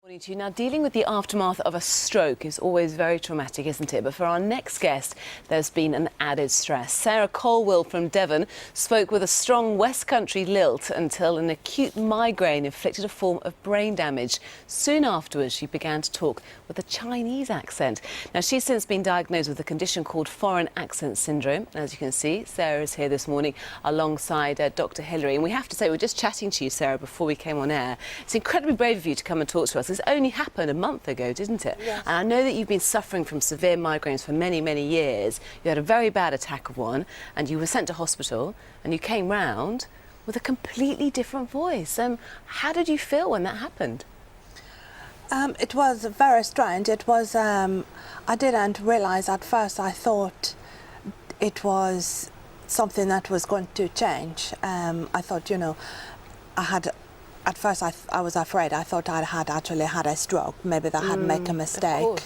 Morning to you. Now, dealing with the aftermath of a stroke is always very traumatic, isn't it? But for our next guest, there's been an added stress. Sarah Colwill from Devon spoke with a strong West Country lilt until an acute migraine inflicted a form of brain damage. Soon afterwards, she began to talk with a Chinese accent. Now, she's since been diagnosed with a condition called foreign accent syndrome. And as you can see, Sarah is here this morning alongside Dr. Hillary. And we have to say, we were just chatting to you, Sarah, before we came on air. It's incredibly brave of you to come and talk to us. This only happened a month ago, didn't it? Yes. And I know that you've been suffering from severe migraines for many, many years. You had a very bad attack of one and you were sent to hospital and you came round with a completely different voice. How did you feel when that happened? It was very strange. It was, I didn't realise at first. I thought it was something that was going to change. I thought, at first I was afraid. I thought I had actually had a stroke. Maybe that I had made a mistake,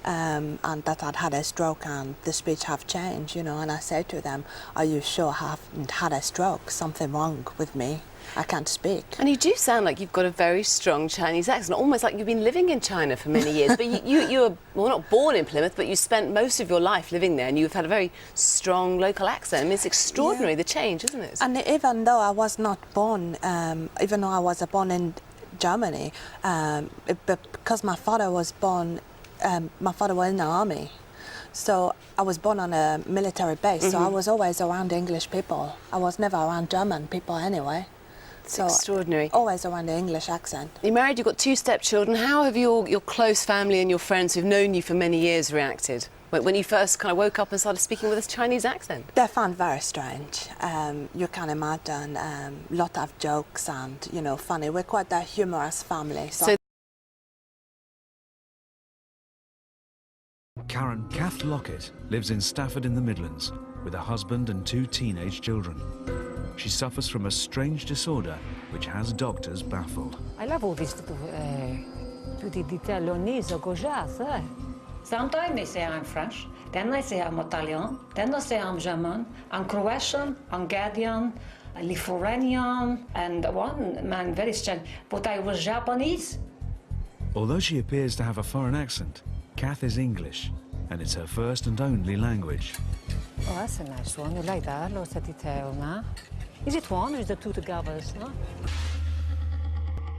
and that I'd had a stroke and the speech have changed, And I said to them, "Are you sure I haven't had a stroke? Something wrong with me? I can't speak." And you do sound like you've got a very strong Chinese accent, almost like you've been living in China for many years. But you were, well, not born in Plymouth, but you spent most of your life living there and you've had a very strong local accent. I mean, it's extraordinary, the change, isn't it? And even though I was not born, even though I was born in Germany, because my father was born, my father was in the army. So I was born on a military base, so I was always around English people. I was never around German people anyway. It's extraordinary. Always around the English accent. You're married, you've got 2 stepchildren. How have your close family and your friends who've known you for many years reacted when you first kind of woke up and started speaking with this Chinese accent? They found very strange. You can imagine a lot of jokes and, funny. We're quite a humorous family. So Karen Kath Lockett lives in Stafford in the Midlands with a husband and 2 teenage children. She suffers from a strange disorder which has doctors baffled. I love all these tutti Italianese gojas. Sometimes they say I'm French, then they say I'm Italian, then they say I'm German, I'm Croatian, Hungarian, Lithuanian, and one man very strange, but I was Japanese. Although she appears to have a foreign accent, Kath is English, and it's her first and only language. Oh, that's a nice one. You like that? Lots of detail, no? Is it one or is the 2 together? No?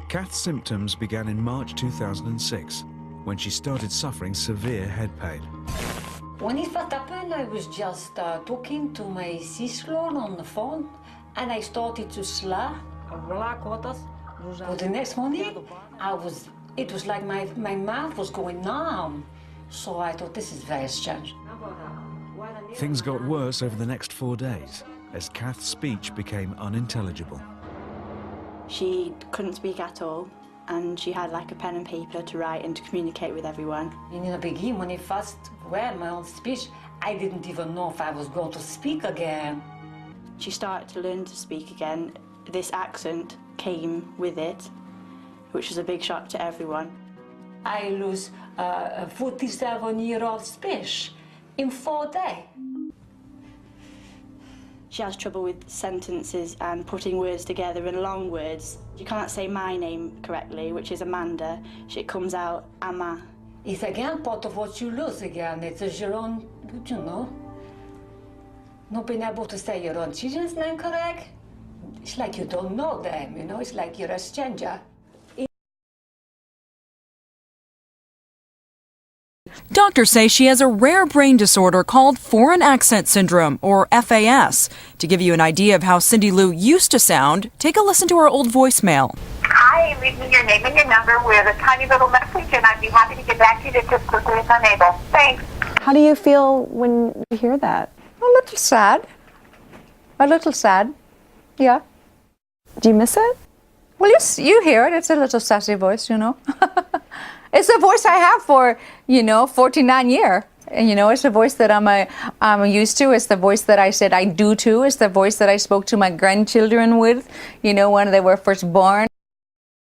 Kath's symptoms began in March 2006, when she started suffering severe head pain. When it first happened, I was just talking to my sister on the phone, and I started to slur. But the next morning, it was like my mouth was going numb. So I thought, this is very strange. Things got worse over the next 4 days, as Kath's speech became unintelligible. She couldn't speak at all, and she had like a pen and paper to write and to communicate with everyone. In the beginning, when I first read my own speech, I didn't even know if I was going to speak again. She started to learn to speak again. This accent came with it, which was a big shock to everyone. I lose a 47-year-old speech in 4 days. She has trouble with sentences and putting words together in long words. You can't say my name correctly, which is Amanda. It comes out Ama. It's again part of what you lose again. It's your own, not being able to say your own children's name correct. It's like you don't know them, It's like you're a stranger. Doctors say she has a rare brain disorder called foreign accent syndrome, or FAS. To give you an idea of how Cindy Lou used to sound, take a listen to her old voicemail. Hi, leave me your name and your number with a tiny little message, and I'd be happy to get back to you as quickly as I'm able. Thanks. How do you feel when you hear that? A little sad. A little sad. Yeah. Do you miss it? Well, you hear it. It's a little sassy voice, It's a voice I have for, 49 years. And, it's a voice that I'm used to. It's the voice that I said I do to. It's the voice that I spoke to my grandchildren with, when they were first born.